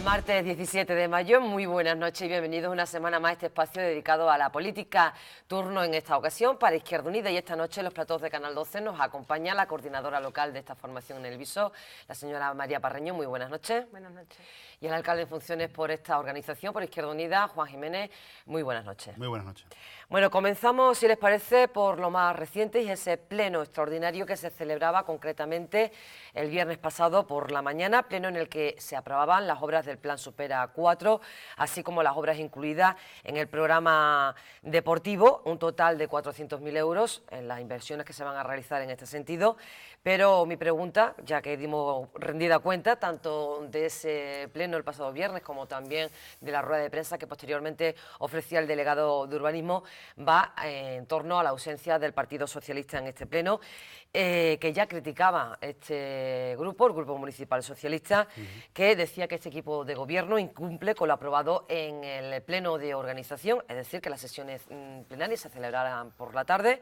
Martes 17 de mayo, muy buenas noches y bienvenidos una semana más a este espacio dedicado a la política. Turno en esta ocasión para Izquierda Unida y esta noche en los platós de Canal 12 nos acompaña la coordinadora local de esta formación en el Viso, la señora María Parreño. Muy buenas noches. Buenas noches. Y el alcalde en funciones por esta organización, por Izquierda Unida, Juan Jiménez. Muy buenas noches. Muy buenas noches. Bueno, comenzamos, si les parece, por lo más reciente y ese pleno extraordinario que se celebraba concretamente el viernes pasado por la mañana, pleno en el que se aprobaban las obras del Plan Supera 4, así como las obras incluidas en el programa deportivo, un total de 400.000 euros en las inversiones que se van a realizar en este sentido. Pero mi pregunta, ya que dimos rendida cuenta tanto de ese pleno el pasado viernes como también de la rueda de prensa que posteriormente ofrecía el delegado de urbanismo, va en torno a la ausencia del Partido Socialista en este pleno, que ya criticaba este grupo, el Grupo Municipal Socialista, que decía que este equipo de gobierno incumple con lo aprobado en el pleno de organización, es decir, que las sesiones plenarias se celebraran por la tarde,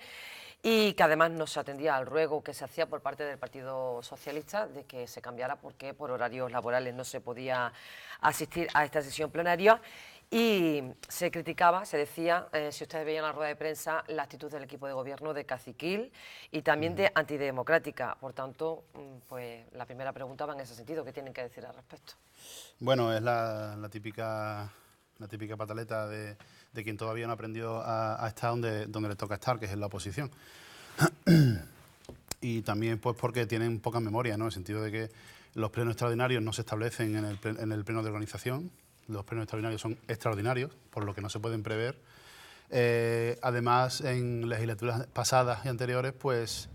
y que además no se atendía al ruego que se hacía por parte del Partido Socialista de que se cambiara porque por horarios laborales no se podía asistir a esta sesión plenaria. Y se criticaba, se decía, si ustedes veían la rueda de prensa, la actitud del equipo de gobierno de caciquil y también de antidemocrática. Por tanto, pues la primera pregunta va en ese sentido. ¿Qué tienen que decir al respecto? Bueno, es la típica pataleta de quien todavía no ha aprendido a estar donde le toca estar, que es en la oposición. Y también pues porque tienen poca memoria, ¿no? En el sentido de que los plenos extraordinarios no se establecen en el pleno de organización. Los plenos extraordinarios son extraordinarios, por lo que no se pueden prever. Además, en legislaturas pasadas y anteriores, pues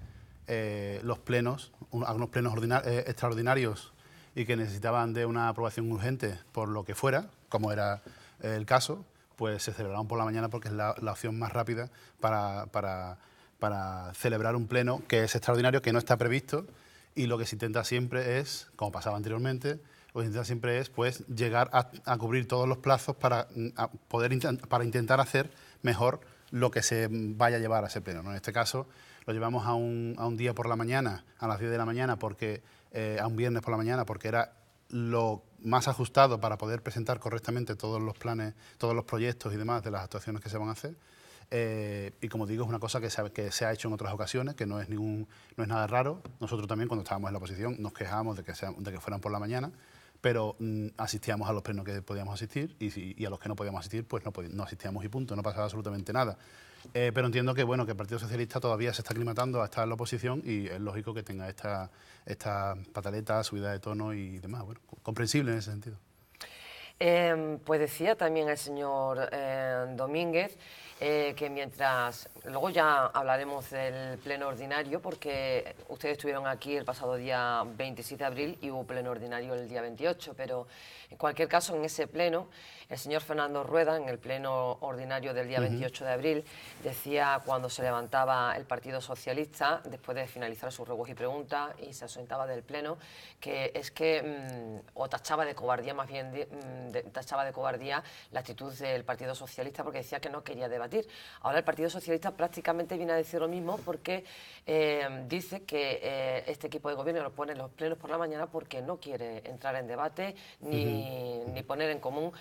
los plenos, algunos plenos extraordinarios y que necesitaban de una aprobación urgente por lo que fuera, como era el caso, pues se celebraron por la mañana porque es la opción más rápida para celebrar un pleno que es extraordinario, que no está previsto, y lo que se intenta siempre es, como pasaba anteriormente, lo que se intenta siempre es pues llegar a cubrir todos los plazos para intentar hacer mejor lo que se vaya a llevar a ese pleno, ¿no? En este caso lo llevamos a un día por la mañana, a las 10 de la mañana, a un viernes por la mañana, porque era lo más ajustado para poder presentar correctamente todos los planes, todos los proyectos y demás de las actuaciones que se van a hacer. Y como digo, es una cosa que se ha hecho en otras ocasiones, que no es nada raro. Nosotros también, cuando estábamos en la oposición, nos quejábamos de que fueran por la mañana, pero asistíamos a los plenos que podíamos asistir y a los que no podíamos asistir, pues no asistíamos y punto, no pasaba absolutamente nada. Pero entiendo que bueno, que el Partido Socialista todavía se está aclimatando a estar en la oposición y es lógico que tenga esta pataleta, subida de tono y demás. Bueno, comprensible en ese sentido. Pues decía también el señor Domínguez que mientras, luego ya hablaremos del pleno ordinario, porque ustedes estuvieron aquí el pasado día 27 de abril y hubo pleno ordinario el día 28, pero en cualquier caso en ese pleno, el señor Fernando Rueda, en el pleno ordinario del día 28 de abril, decía cuando se levantaba el Partido Socialista, después de finalizar sus ruegos y preguntas y se ausentaba del pleno, que es que, o tachaba de cobardía, más bien tachaba de cobardía la actitud del Partido Socialista porque decía que no quería debatir. Ahora el Partido Socialista prácticamente viene a decir lo mismo porque dice que este equipo de gobierno lo pone en los plenos por la mañana porque no quiere entrar en debate ni poner en común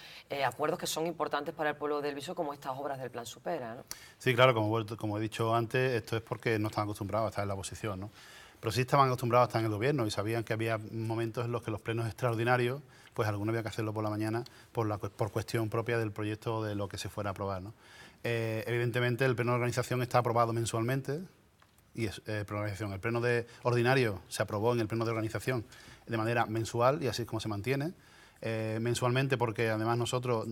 acuerdos que son importantes para el pueblo del Viso, como estas obras del Plan Supera, ¿no? Sí, claro, como he dicho antes, esto es porque no están acostumbrados a estar en la oposición, ¿no? Pero sí estaban acostumbrados a estar en el gobierno y sabían que había momentos en los que los plenos extraordinarios, pues alguno había que hacerlo por la mañana por cuestión propia del proyecto de lo que se fuera a aprobar, ¿no? Evidentemente el pleno de organización está aprobado mensualmente y el pleno de ordinario se aprobó en el pleno de organización de manera mensual y así es como se mantiene. Mensualmente porque además nosotros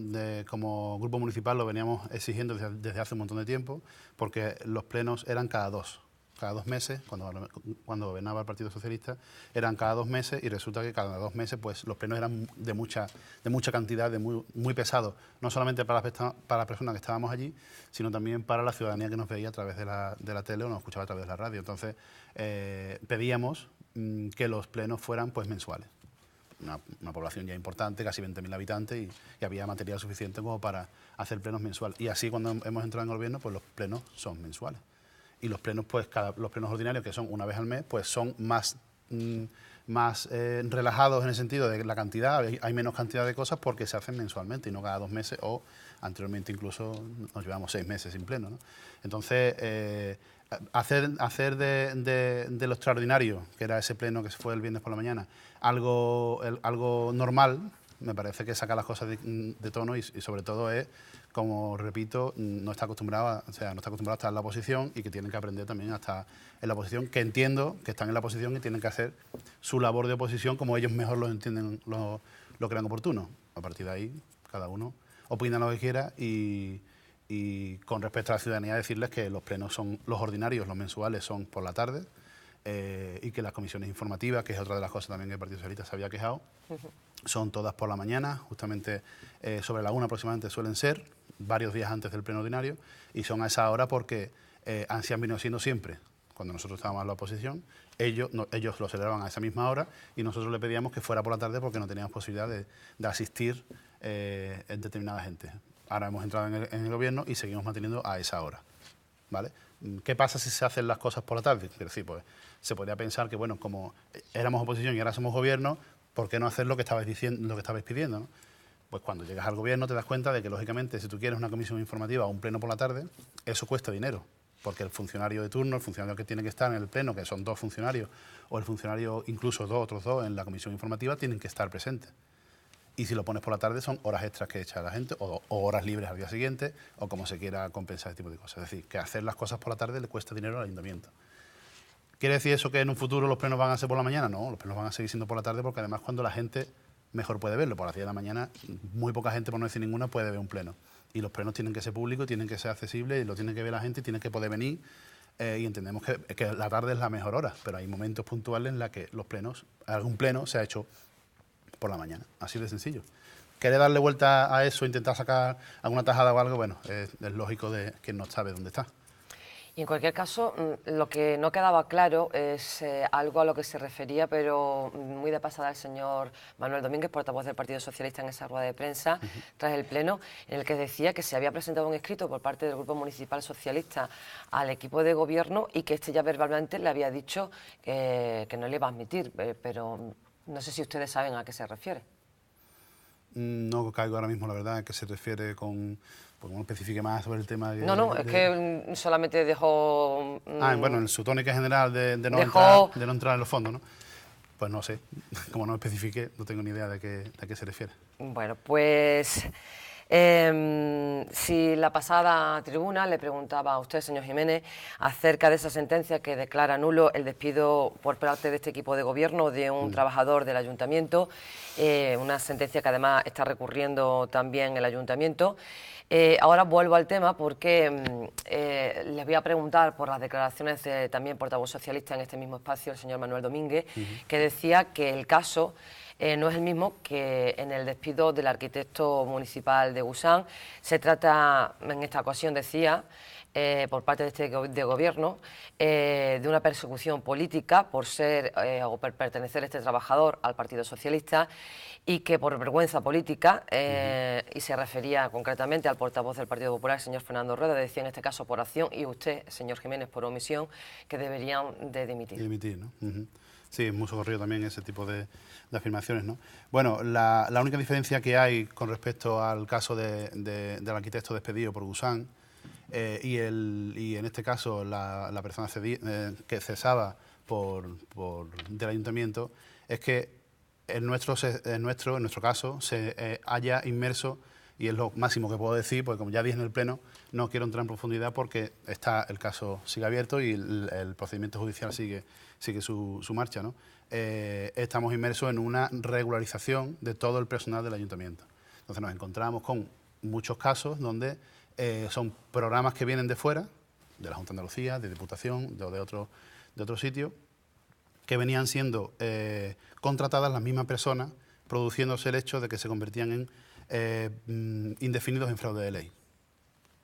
como grupo municipal lo veníamos exigiendo desde hace un montón de tiempo, porque los plenos eran cada dos meses, cuando gobernaba el Partido Socialista, eran cada 2 meses y resulta que cada 2 meses pues los plenos eran de mucha cantidad, muy pesados, no solamente para las personas que estábamos allí, sino también para la ciudadanía que nos veía a través de la tele o nos escuchaba a través de la radio. Entonces pedíamos que los plenos fueran pues mensuales. Una población ya importante, casi 20.000 habitantes, y había material suficiente como para hacer plenos mensuales. Y así cuando hemos entrado en el gobierno, pues los plenos son mensuales. Y los plenos, pues los plenos ordinarios, que son una vez al mes, pues son más más relajados en el sentido de la cantidad, hay menos cantidad de cosas porque se hacen mensualmente y no cada 2 meses, o anteriormente incluso nos llevamos 6 meses sin pleno, ¿no? Entonces, hacer de lo extraordinario, que era ese pleno que se fue el viernes por la mañana, algo normal, me parece que saca las cosas de tono y sobre todo es, como repito, no está acostumbrado a estar en la oposición y que tienen que aprender también a estar en la oposición, que entiendo que están en la oposición y tienen que hacer su labor de oposición como ellos mejor lo entienden, lo crean oportuno. A partir de ahí, cada uno opina lo que quiera y con respecto a la ciudadanía decirles que los plenos son los ordinarios, los mensuales son por la tarde y que las comisiones informativas, que es otra de las cosas también que el Partido Socialista se había quejado, son todas por la mañana, justamente sobre la 1 aproximadamente suelen ser, varios días antes del pleno ordinario, y son a esa hora porque así han venido siendo siempre. Cuando nosotros estábamos en la oposición, ellos lo celebraban a esa misma hora y nosotros le pedíamos que fuera por la tarde porque no teníamos posibilidad de asistir en determinada gente. Ahora hemos entrado en el gobierno y seguimos manteniendo a esa hora, ¿vale? ¿Qué pasa si se hacen las cosas por la tarde? Es decir, pues se podría pensar que, bueno, como éramos oposición y ahora somos gobierno, ¿por qué no hacer lo que estabais diciendo, lo que estabais pidiendo, ¿no? Pues cuando llegas al gobierno te das cuenta de que, lógicamente, si tú quieres una comisión informativa o un pleno por la tarde, eso cuesta dinero, porque el funcionario de turno, el funcionario que tiene que estar en el pleno, que son 2 funcionarios, o el funcionario, incluso otros dos en la comisión informativa, tienen que estar presentes. Y si lo pones por la tarde son horas extras que echa la gente, o horas libres al día siguiente, o como se quiera compensar este tipo de cosas. Es decir, que hacer las cosas por la tarde le cuesta dinero al ayuntamiento. ¿Quiere decir eso que en un futuro los plenos van a ser por la mañana? No, los plenos van a seguir siendo por la tarde porque además cuando la gente mejor puede verlo. Por las 10 de la mañana muy poca gente, por no decir ninguna, puede ver un pleno. Y los plenos tienen que ser públicos, tienen que ser accesibles, y lo tiene que ver la gente y tiene que poder venir. Y entendemos que la tarde es la mejor hora, pero hay momentos puntuales en los que algún pleno se ha hecho por la mañana. Así de sencillo. ¿Quiere darle vuelta a eso, intentar sacar alguna tajada o algo? Bueno, es lógico de que no sabe dónde está. Y en cualquier caso, lo que no quedaba claro es algo a lo que se refería, pero muy de pasada el señor Manuel Domínguez, portavoz del Partido Socialista, en esa rueda de prensa tras el pleno, en el que decía que se había presentado un escrito por parte del Grupo Municipal Socialista al equipo de gobierno y que este ya verbalmente le había dicho que no le iba a admitir, pero no sé si ustedes saben a qué se refiere. No caigo ahora mismo, la verdad, a qué se refiere porque no especifique más sobre el tema. Es que solamente dejó... bueno, en su tónica general de no entrar en los fondos, ¿no? Pues no sé, como no especifique, no tengo ni idea de qué se refiere. Bueno, pues... si la pasada tribuna le preguntaba a usted, señor Jiménez, acerca de esa sentencia que declara nulo el despido por parte de este equipo de gobierno de un trabajador del ayuntamiento, una sentencia que además está recurriendo también el ayuntamiento. Ahora vuelvo al tema porque les voy a preguntar por las declaraciones de también portavoz socialista en este mismo espacio, el señor Manuel Domínguez, que decía que el caso no es el mismo que en el despido del arquitecto municipal de Gusán. Se trata, en esta ocasión decía, por parte de este gobierno, de una persecución política por ser o por pertenecer este trabajador al Partido Socialista, y que por vergüenza política, y se refería concretamente al portavoz del Partido Popular, el señor Fernando Rueda, decía en este caso por acción, y usted, señor Jiménez, por omisión, que deberían de dimitir. Dimitir, ¿no? Sí, es muy socorrido también ese tipo de afirmaciones, ¿no? Bueno, la única diferencia que hay con respecto al caso del arquitecto despedido por Gusán y en este caso la persona que cesaba del ayuntamiento es que en nuestro caso se haya inmerso, y es lo máximo que puedo decir, porque como ya dije en el pleno, no quiero entrar en profundidad porque el caso sigue abierto y el procedimiento judicial sigue su marcha, ¿no? Estamos inmersos en una regularización de todo el personal del ayuntamiento. Entonces nos encontramos con muchos casos donde son programas que vienen de fuera, de la Junta de Andalucía, de Diputación, de otros sitios, que venían siendo contratadas las mismas personas, produciéndose el hecho de que se convertían en indefinidos en fraude de ley.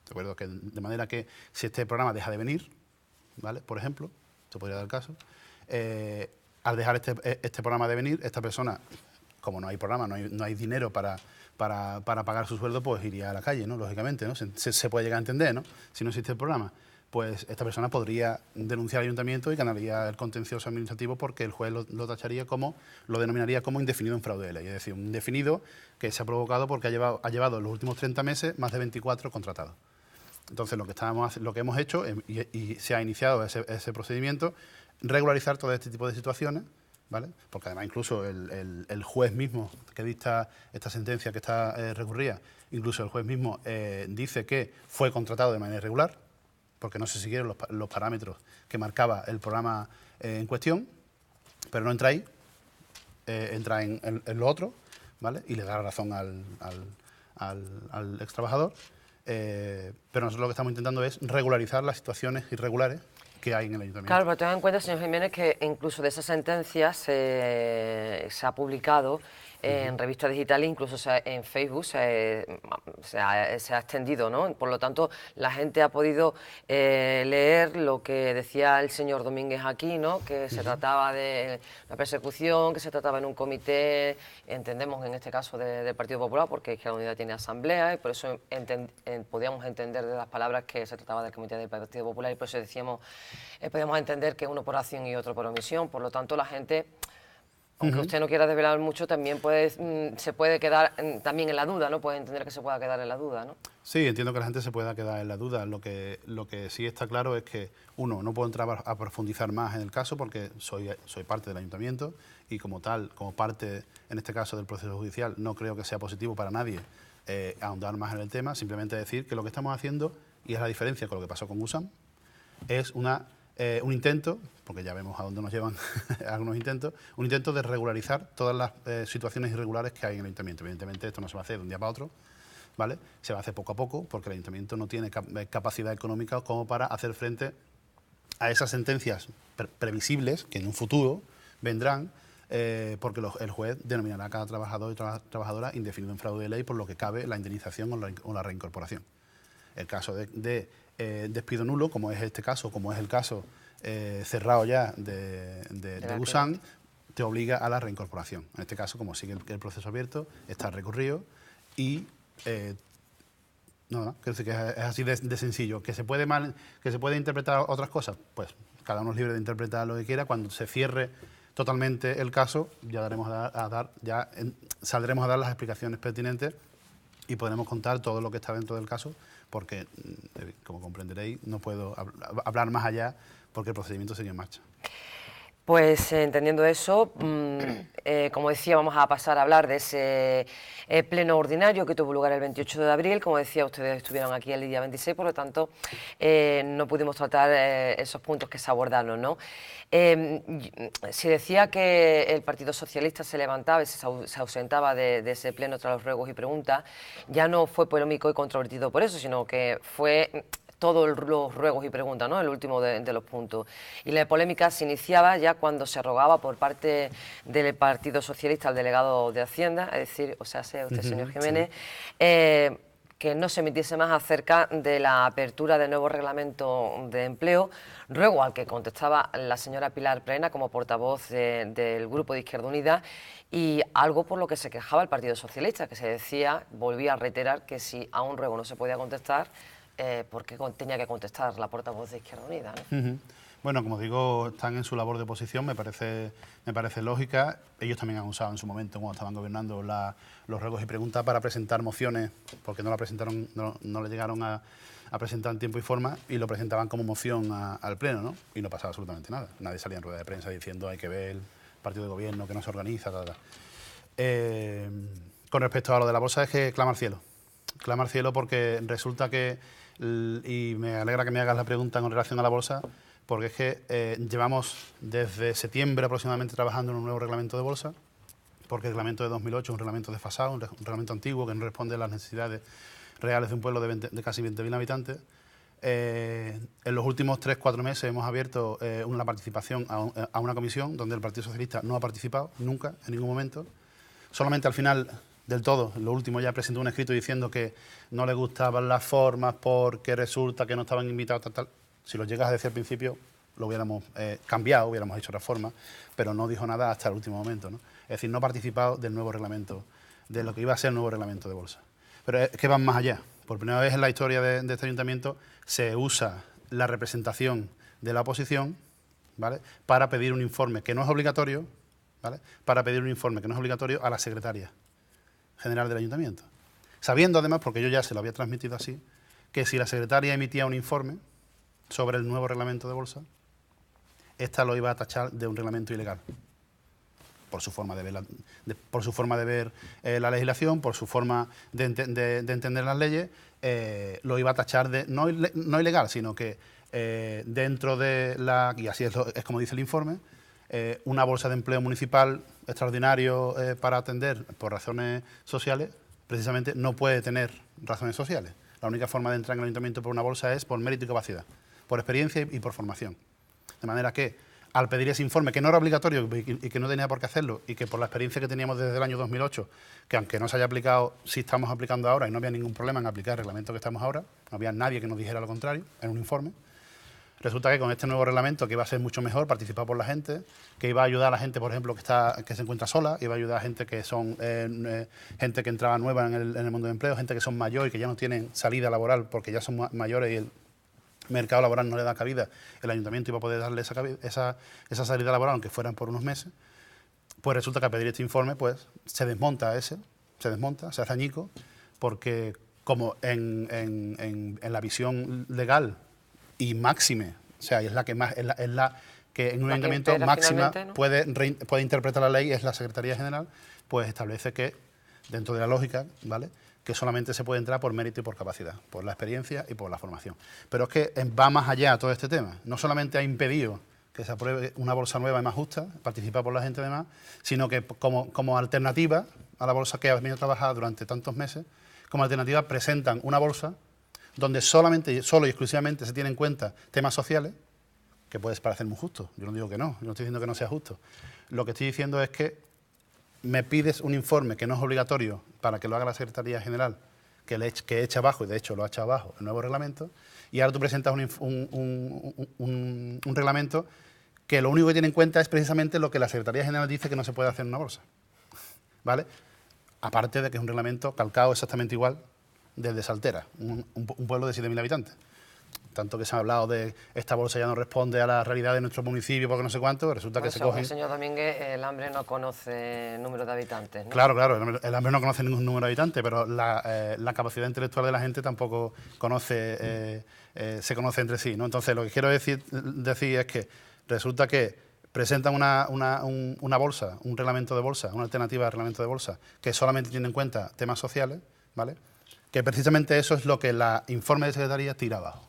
¿De acuerdo? De manera que si este programa deja de venir, ¿vale? Por ejemplo, se podría dar el caso, al dejar este programa de venir, esta persona, como no hay programa, no hay dinero para pagar su sueldo, pues iría a la calle, ¿no? Lógicamente, ¿no? Se puede llegar a entender, ¿no? Si no existe el programa. pues esta persona podría denunciar al ayuntamiento y ganaría el contencioso administrativo porque el juez lo tacharía como, lo denominaría como indefinido en fraude de ley. Es decir, un indefinido que se ha provocado porque ha llevado en los últimos 30 meses más de 24 contratados. Entonces, lo que hemos hecho, y se ha iniciado ese procedimiento, regularizar todo este tipo de situaciones, ¿vale? Porque además incluso el juez mismo que dicta esta sentencia que está recurrida, incluso el juez mismo dice que fue contratado de manera irregular, porque no se siguieron los parámetros que marcaba el programa en cuestión, pero no entra ahí, entra en lo otro, ¿vale? Y le da la razón al ex trabajador. Pero nosotros lo que estamos intentando es regularizar las situaciones irregulares que hay en el ayuntamiento. Claro, pero tengan en cuenta, señor Jiménez, que incluso de esa sentencia se ha publicado en revistas digitales, incluso en Facebook se ha extendido, ¿no? Por lo tanto, la gente ha podido leer lo que decía el señor Domínguez aquí, ¿no? Que se trataba de una persecución, que se trataba en un comité, entendemos en este caso del Partido Popular, porque es que la unidad tiene asamblea y por eso podíamos entender de las palabras que se trataba del comité del Partido Popular y por eso decíamos, podíamos entender que uno por acción y otro por omisión. Por lo tanto, la gente, aunque usted no quiera desvelar mucho, también se puede quedar también en la duda, ¿no? Puede entender que se pueda quedar en la duda, ¿no? Sí, entiendo que la gente se pueda quedar en la duda. Lo que sí está claro es que, uno, no puedo entrar a profundizar más en el caso porque soy parte del ayuntamiento y como tal, como parte, en este caso, del proceso judicial, no creo que sea positivo para nadie ahondar más en el tema. Simplemente decir que lo que estamos haciendo, y es la diferencia con lo que pasó con USAM, es un intento, porque ya vemos a dónde nos llevan algunos intentos, un intento de regularizar todas las situaciones irregulares que hay en el ayuntamiento. Evidentemente esto no se va a hacer de un día para otro, ¿vale? Se va a hacer poco a poco porque el ayuntamiento no tiene capacidad económica como para hacer frente a esas sentencias previsibles que en un futuro vendrán, porque el juez denominará a cada trabajador y trabajadora indefinido en fraude de ley, por lo que cabe la indemnización o la reincorporación. El caso de despido nulo, como es este caso, como es el caso cerrado ya de USAM, te obliga a la reincorporación. En este caso, como sigue el proceso abierto, está recurrido y quiero decir que es así de sencillo. ¿Que se puede interpretar otras cosas? Pues cada uno es libre de interpretar lo que quiera. Cuando se cierre totalmente el caso, saldremos a dar las explicaciones pertinentes y podremos contar todo lo que está dentro del caso, porque, como comprenderéis, no puedo hablar más allá porque el procedimiento sigue en marcha. Pues entendiendo eso, como decía, vamos a pasar a hablar de ese pleno ordinario que tuvo lugar el 28 de abril. Como decía, ustedes estuvieron aquí el día 26, por lo tanto, no pudimos tratar esos puntos que se abordaron, ¿no? Si decía que el Partido Socialista se levantaba y se ausentaba de ese pleno tras los ruegos y preguntas, ya no fue polémico y controvertido por eso, sino que fue todos los ruegos y preguntas, ¿no? El último de los puntos. Y la polémica se iniciaba ya cuando se rogaba por parte del Partido Socialista al delegado de Hacienda, es decir, o sea, sea usted, señor Jiménez, sí, que no se emitiese más acerca de la apertura del nuevo reglamento de empleo, ruego al que contestaba la señora Pilar Plena como portavoz del Grupo de Izquierda Unida, y algo por lo que se quejaba el Partido Socialista, que se decía, volvía a reiterar, que si a un ruego no se podía contestar, porque tenía que contestar la portavoz de Izquierda Unida, ¿no? Bueno, como digo, están en su labor de oposición, me parece lógica. Ellos también han usado en su momento, cuando estaban gobernando, los ruegos y preguntas para presentar mociones, porque no le llegaron a presentar en tiempo y forma, y lo presentaban como moción al Pleno, ¿no? Y no pasaba absolutamente nada. Nadie salía en rueda de prensa diciendo hay que ver el partido de gobierno que no se organiza, Con respecto a lo de la bolsa, es que clama al cielo. Clama al cielo porque resulta que, y me alegra que me hagas la pregunta en relación a la bolsa, porque es que llevamos desde septiembre aproximadamente trabajando en un nuevo reglamento de bolsa, porque el reglamento de 2008 es un reglamento desfasado, un reglamento antiguo que no responde a las necesidades reales de un pueblo de casi 20.000 habitantes. En los últimos 3-4 meses hemos abierto una participación a una comisión donde el Partido Socialista no ha participado nunca, en ningún momento. Solamente al final del todo, lo último, ya presentó un escrito diciendo que no le gustaban las formas porque resulta que no estaban invitados, tal. Si lo llegas a decir al principio, lo hubiéramos cambiado, hubiéramos hecho otra forma, pero no dijo nada hasta el último momento, ¿no? Es decir, no ha participado del nuevo reglamento, de lo que iba a ser el nuevo reglamento de bolsa. Pero es que van más allá. Por primera vez en la historia de este ayuntamiento se usa la representación de la oposición, ¿vale?, para pedir un informe que no es obligatorio, ¿vale?, para pedir un informe que no es obligatorio a la secretaria general del ayuntamiento. Sabiendo además, porque yo ya se lo había transmitido así, que si la secretaria emitía un informe sobre el nuevo reglamento de bolsa, esta lo iba a tachar de un reglamento ilegal, por su forma de ver la legislación, por su forma de entender las leyes, lo iba a tachar de no ilegal, sino que dentro de y así es como dice el informe, una bolsa de empleo municipal extraordinario para atender por razones sociales, precisamente no puede tener razones sociales. La única forma de entrar en el ayuntamiento por una bolsa es por mérito y capacidad, por experiencia y por formación. De manera que, al pedir ese informe, que no era obligatorio y que no tenía por qué hacerlo, y que por la experiencia que teníamos desde el año 2008, que aunque no se haya aplicado, sí estamos aplicando ahora y no había ningún problema en aplicar el reglamento que estamos ahora, no había nadie que nos dijera lo contrario en un informe, resulta que con este nuevo reglamento, que iba a ser mucho mejor, participado por la gente, que iba a ayudar a la gente, por ejemplo, que se encuentra sola, iba a ayudar a gente que son gente que entraba nueva en el mundo del empleo, gente que son mayores y que ya no tienen salida laboral porque ya son mayores y el mercado laboral no le da cabida, el ayuntamiento iba a poder darle esa salida laboral, aunque fueran por unos meses. Pues resulta que al pedir este informe, pues se desmonta, se hace añico, porque como en la visión legal y máxime, o sea, es la que más es la que en un ayuntamiento máxima, ¿no?, puede interpretar la ley, es la Secretaría General, pues establece que, dentro de la lógica, ¿vale?, que solamente se puede entrar por mérito y por capacidad, por la experiencia y por la formación. Pero es que va más allá todo este tema. No solamente ha impedido que se apruebe una bolsa nueva y más justa, participada por la gente además, sino que como alternativa a la bolsa que ha venido a trabajar durante tantos meses, como alternativa presentan una bolsa donde solo y exclusivamente se tienen en cuenta temas sociales, que puede parecer muy justo. Yo no digo que no, yo no estoy diciendo que no sea justo. Lo que estoy diciendo es que me pides un informe que no es obligatorio para que lo haga la Secretaría General, que echa abajo, y de hecho lo ha echado abajo el nuevo reglamento, y ahora tú presentas un reglamento que lo único que tiene en cuenta es precisamente lo que la Secretaría General dice que no se puede hacer en una bolsa, ¿vale? Aparte de que es un reglamento calcado exactamente igual desde Saltera, un pueblo de 7.000 habitantes. Tanto que se ha hablado de esta bolsa ya no responde a la realidad de nuestro municipio porque no sé cuánto, resulta que se cogen... el señor Domínguez, el hambre no conoce número de habitantes, ¿no? Claro, el hambre no conoce ningún número de habitantes, pero la capacidad intelectual de la gente tampoco se conoce entre sí, ¿no? Entonces, lo que quiero decir es que resulta que presentan una bolsa, un reglamento de bolsa, una alternativa de reglamento de bolsa, que solamente tiene en cuenta temas sociales, ¿vale?, que precisamente eso es lo que la informe de secretaría tira abajo.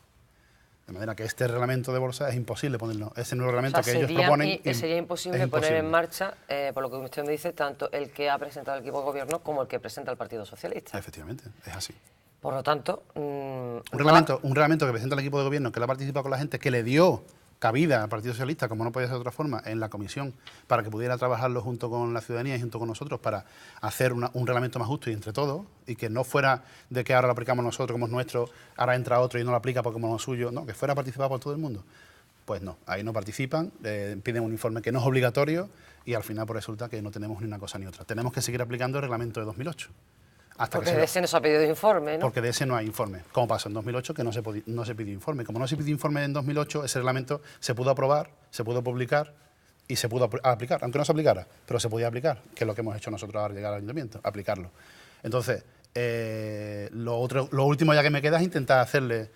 De manera que este reglamento de bolsa es imposible ponerlo. Ese nuevo reglamento que ellos proponen... Sería imposible poner en marcha, por lo que usted me dice, tanto el que ha presentado el equipo de gobierno como el que presenta el Partido Socialista. Efectivamente, es así. Por lo tanto... un reglamento que presenta el equipo de gobierno, que lo ha participado con la gente, que le dio cabida al Partido Socialista, como no podía ser de otra forma, en la comisión, para que pudiera trabajarlo junto con la ciudadanía y junto con nosotros para hacer un reglamento más justo y entre todos, y que no fuera de que ahora lo aplicamos nosotros como es nuestro, ahora entra otro y no lo aplica porque como es suyo, no, que fuera participado por todo el mundo. Pues no, ahí no participan, piden un informe que no es obligatorio y al final pues resulta que no tenemos ni una cosa ni otra. Tenemos que seguir aplicando el reglamento de 2008. Porque de ese no se ha pedido informe, ¿no? Porque de ese no hay informe. Como pasó en 2008, que no se pidió informe. Como no se pidió informe en 2008, ese reglamento se pudo aprobar, se pudo publicar y se pudo aplicar, aunque no se aplicara, pero se podía aplicar, que es lo que hemos hecho nosotros al llegar al ayuntamiento, aplicarlo. Entonces, lo último ya que me queda es intentar hacerle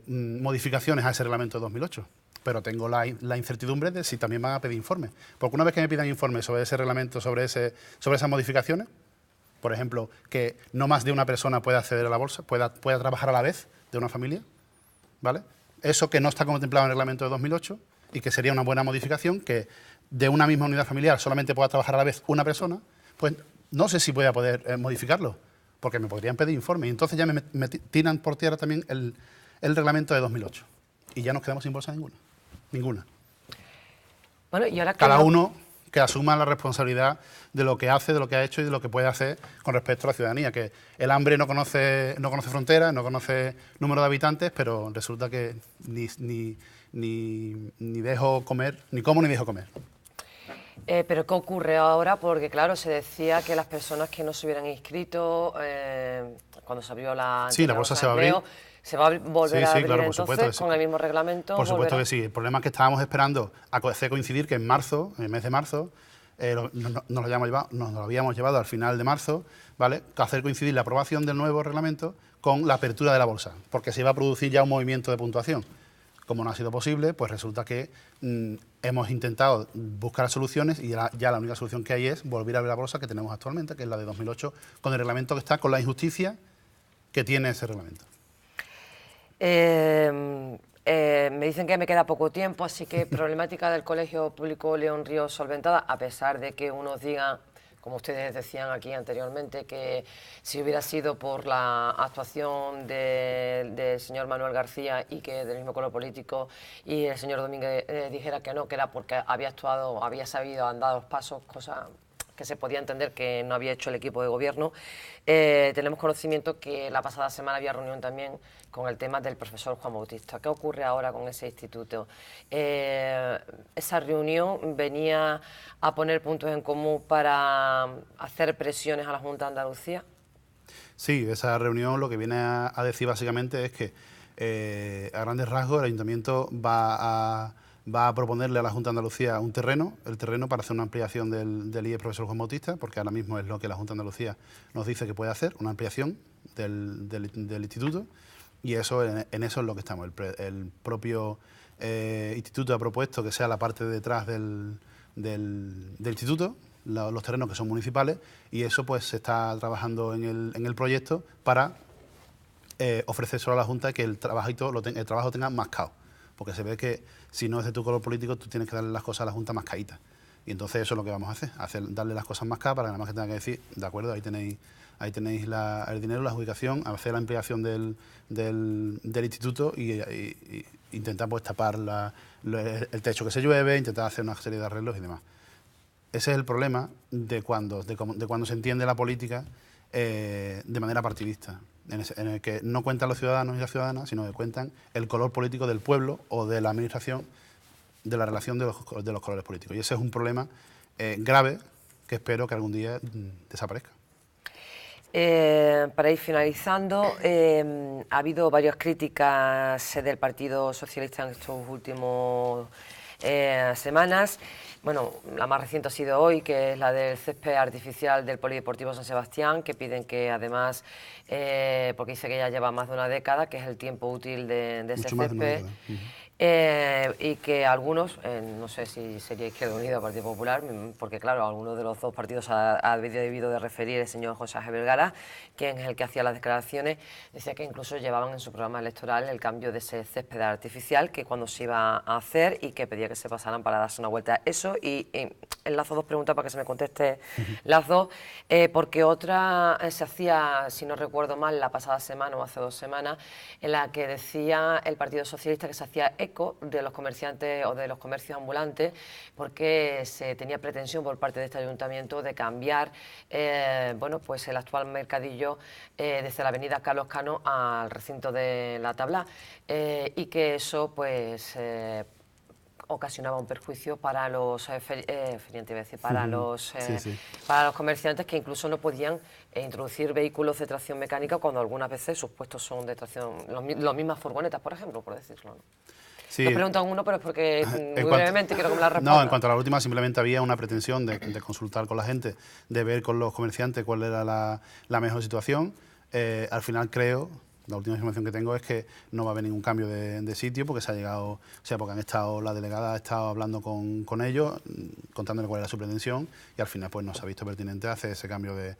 modificaciones a ese reglamento de 2008. Pero tengo la incertidumbre de si también van a pedir informe. Porque una vez que me pidan informe sobre ese reglamento, sobre esas modificaciones, por ejemplo, que no más de una persona pueda acceder a la bolsa, pueda trabajar a la vez de una familia, ¿vale? Eso que no está contemplado en el reglamento de 2008 y que sería una buena modificación, que de una misma unidad familiar solamente pueda trabajar a la vez una persona, pues no sé si voy a poder modificarlo, porque me podrían pedir informe. Y entonces ya me tiran por tierra también el reglamento de 2008. Y ya nos quedamos sin bolsa ninguna. Bueno, y ahora cada uno que asuma la responsabilidad de lo que hace, de lo que ha hecho y de lo que puede hacer con respecto a la ciudadanía, que el hambre no conoce fronteras, no conoce número de habitantes, pero resulta que ni dejo comer, ni como ni dejo comer. Pero ¿qué ocurre ahora? Porque claro, se decía que las personas que no se hubieran inscrito cuando se abrió la bolsa se va a abrir. ¿Se va a volver a abrir claro, por entonces supuesto que sí. con el mismo reglamento? Por supuesto que sí. El problema es que estábamos esperando hacer coincidir que en marzo, en el mes de marzo, nos lo habíamos llevado al final de marzo, ¿vale? Hacer coincidir la aprobación del nuevo reglamento con la apertura de la bolsa, porque se iba a producir ya un movimiento de puntuación. Como no ha sido posible, pues resulta que hemos intentado buscar soluciones y ya la única solución que hay es volver a abrir la bolsa que tenemos actualmente, que es la de 2008, con el reglamento que está, con la injusticia que tiene ese reglamento. Me dicen que me queda poco tiempo, así que problemática del Colegio Público León Ríos solventada, a pesar de que unos digan, como ustedes decían aquí anteriormente, que si hubiera sido por la actuación del señor Manuel García y que del mismo color político y el señor Domínguez dijera que no, que era porque había actuado, había sabido andar los pasos, cosa que se podía entender que no había hecho el equipo de gobierno. Tenemos conocimiento que la pasada semana había reunión también con el tema del profesor Juan Bautista. ¿Qué ocurre ahora con ese instituto? Esa reunión venía a poner puntos en común para hacer presiones a la Junta de Andalucía. Sí, esa reunión lo que viene a decir básicamente es que a grandes rasgos el Ayuntamiento va a proponerle a la Junta de Andalucía el terreno para hacer una ampliación del IES Profesor Juan Bautista, porque ahora mismo es lo que la Junta de Andalucía nos dice que puede hacer, una ampliación del instituto, y eso en eso es lo que estamos. El propio instituto ha propuesto que sea la parte de detrás del instituto, los terrenos que son municipales, y eso pues se está trabajando en el proyecto para ofrecérselo a la Junta y que el trabajo tenga más caos. Porque se ve que si no es de tu color político, tú tienes que darle las cosas a la Junta más caítas. Y entonces eso es lo que vamos a hacer darle las cosas más caras para que nada más que tenga que decir, de acuerdo, ahí tenéis el dinero, la adjudicación, hacer la ampliación del instituto y intentar pues tapar el techo que se llueve, intentar hacer una serie de arreglos y demás. Ese es el problema de cuando se entiende la política de manera partidista, en el que no cuentan los ciudadanos y las ciudadanas, sino que cuentan el color político del pueblo o de la administración, de la relación de los colores políticos. Y ese es un problema grave que espero que algún día desaparezca. Para ir finalizando, ha habido varias críticas del Partido Socialista en estos últimos semanas. Bueno, la más reciente ha sido hoy, que es la del césped artificial del Polideportivo San Sebastián, que piden que además, porque dice que ya lleva más de una década, que es el tiempo útil de ese césped. Y que algunos, no sé si sería Izquierda Unida o Partido Popular, porque claro, algunos de los dos partidos ha debido de referir el señor José Ángel Vergara, quien es el que hacía las declaraciones, decía que incluso llevaban en su programa electoral el cambio de ese césped artificial, que cuando se iba a hacer y que pedía que se pasaran para darse una vuelta a eso. Y enlazo dos preguntas para que se me conteste las dos, porque otra se hacía, si no recuerdo mal, la pasada semana o hace 2 semanas, en la que decía el Partido Socialista que se hacía de los comerciantes o de los comercios ambulantes, porque se tenía pretensión por parte de este ayuntamiento de cambiar bueno, pues el actual mercadillo desde la avenida Carlos Cano al recinto de La Tabla, y que eso pues ocasionaba un perjuicio para los para los comerciantes, que incluso no podían introducir vehículos de tracción mecánica cuando algunas veces sus puestos son de tracción, las mismas furgonetas, por ejemplo, por decirlo, ¿no? Sí. Nos preguntan uno, pero es porque muy brevemente quiero que me la responda. No, en cuanto a la última, simplemente había una pretensión de consultar con la gente, de ver con los comerciantes cuál era la mejor situación. Al final creo, la última información que tengo es que no va a haber ningún cambio de sitio, porque se ha llegado, o sea, porque la delegada ha estado hablando con ellos, contándole cuál era su pretensión, y al final pues no se ha visto pertinente hacer ese cambio de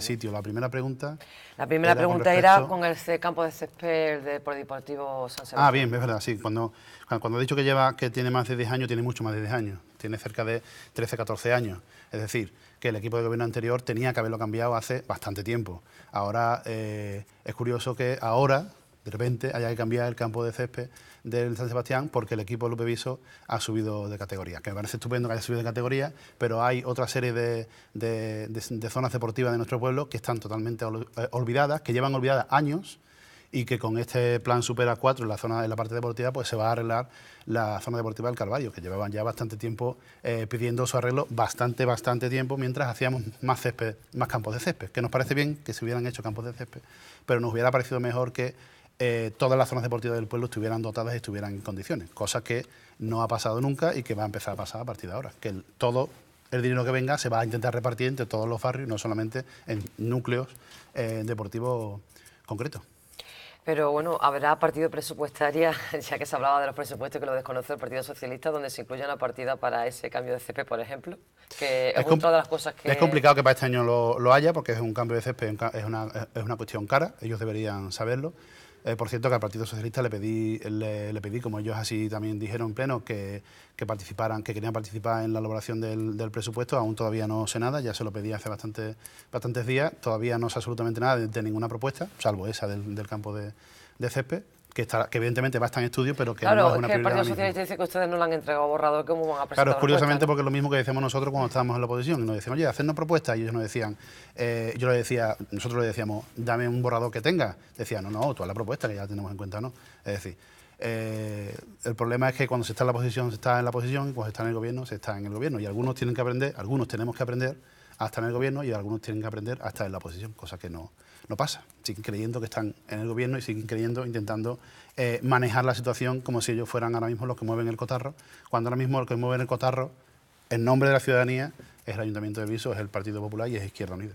sitio. La primera pregunta... La primera pregunta era con el campo de césped del Polideportivo San Sebastián. Ah, bien, es verdad, sí. Cuando he dicho que tiene más de 10 años, tiene mucho más de 10 años. Tiene cerca de 13, 14 años. Es decir, que el equipo de gobierno anterior tenía que haberlo cambiado hace bastante tiempo. Ahora, es curioso que ahora, de repente, haya que cambiar el campo de césped del San Sebastián porque el equipo de Lupe Viso ha subido de categoría. Que me parece estupendo que haya subido de categoría, pero hay otra serie de zonas deportivas de nuestro pueblo que están totalmente olvidadas, que llevan olvidadas años, y que con este plan Supera 4 en la parte deportiva pues se va a arreglar la zona deportiva del Calvario, que llevaban ya bastante tiempo pidiendo su arreglo, bastante tiempo, mientras hacíamos más césped, más campos de césped, que nos parece bien que se hubieran hecho campos de césped, pero nos hubiera parecido mejor que todas las zonas deportivas del pueblo estuvieran dotadas y estuvieran en condiciones, cosa que no ha pasado nunca y que va a empezar a pasar a partir de ahora, que todo el dinero que venga se va a intentar repartir entre todos los barrios, no solamente en núcleos deportivos concretos. Pero bueno, habrá partido presupuestaria, ya que se hablaba de los presupuestos que lo desconoce el Partido Socialista, donde se incluya una partida para ese cambio de césped, por ejemplo, que es otra de las cosas que... Es complicado que para este año lo haya, porque es un cambio de césped, es una cuestión cara, ellos deberían saberlo. Por cierto, que al Partido Socialista le pedí, como ellos así también dijeron en pleno, que participaran, que querían participar en la elaboración del presupuesto. Aún todavía no sé nada, ya se lo pedí hace bastantes días, todavía no sé absolutamente nada de ninguna propuesta, salvo esa del campo de césped, que evidentemente va a estar en estudio, pero que claro, no es una prioridad. Claro, es que el Partido Socialista dice que ustedes no lo han entregado borrador, ¿cómo van a presentar? Claro, es curiosamente porque es lo mismo que decíamos nosotros cuando estábamos en la oposición, y nos decían, oye, hacernos propuestas, y ellos nos decían, nosotros le decíamos, dame un borrador que tenga. Decían, no, tú haz la propuesta, que ya la tenemos en cuenta, ¿no? Es decir, el problema es que cuando se está en la oposición, se está en la oposición, y cuando se está en el gobierno, se está en el gobierno, y algunos tienen que aprender, algunos tenemos que aprender a estar en el gobierno, y algunos tienen que aprender a estar en la oposición, cosa que no pasa. Siguen creyendo que están en el gobierno y siguen creyendo, intentando manejar la situación como si ellos fueran ahora mismo los que mueven el cotarro, cuando ahora mismo los que mueven el cotarro, en nombre de la ciudadanía, es el Ayuntamiento de Viso, es el Partido Popular y es Izquierda Unida.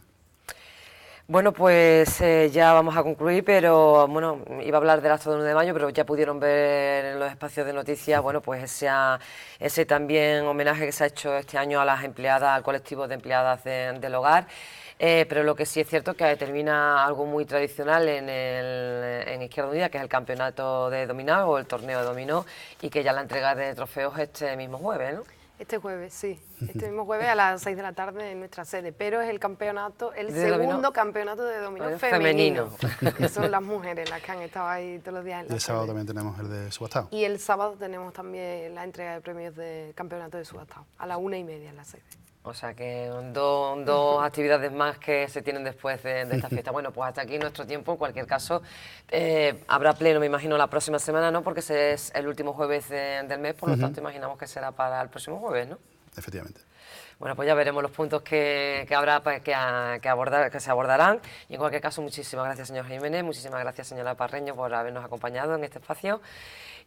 Bueno, pues ya vamos a concluir, pero bueno, iba a hablar del acto del 1 de mayo, pero ya pudieron ver en los espacios de noticias, bueno, pues ese también homenaje que se ha hecho este año a las empleadas, al colectivo de empleadas del hogar. Pero lo que sí es cierto es que termina algo muy tradicional en Izquierda Unida, que es el campeonato de dominó o el torneo de dominó, y que ya la entrega de trofeos este mismo jueves, ¿no? Este jueves, sí. Este mismo jueves a las 6 de la tarde en nuestra sede. Pero es el campeonato, el segundo campeonato de dominó femenino. Que son las mujeres las que han estado ahí todos los días en la sede. Y el sábado también tenemos el de subastado. Y el sábado tenemos también la entrega de premios del campeonato de subastado, a las 1:30 en la sede. O sea que dos actividades más que se tienen después de esta fiesta. Bueno, pues hasta aquí nuestro tiempo. En cualquier caso, habrá pleno, me imagino, la próxima semana, ¿no? Porque ese es el último jueves del mes, por lo tanto, imaginamos que será para el próximo jueves, ¿no? Efectivamente. Bueno, pues ya veremos los puntos que habrá que se abordarán. Y en cualquier caso, muchísimas gracias, señor Jiménez, muchísimas gracias, señora Parreño, por habernos acompañado en este espacio.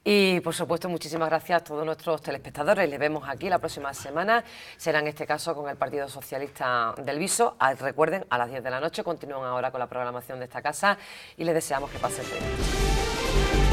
Y, por supuesto, muchísimas gracias a todos nuestros telespectadores. Les vemos aquí la próxima semana. Será en este caso con el Partido Socialista del Viso. Recuerden, a las 10 de la noche. Continúan ahora con la programación de esta casa y les deseamos que pasen bien.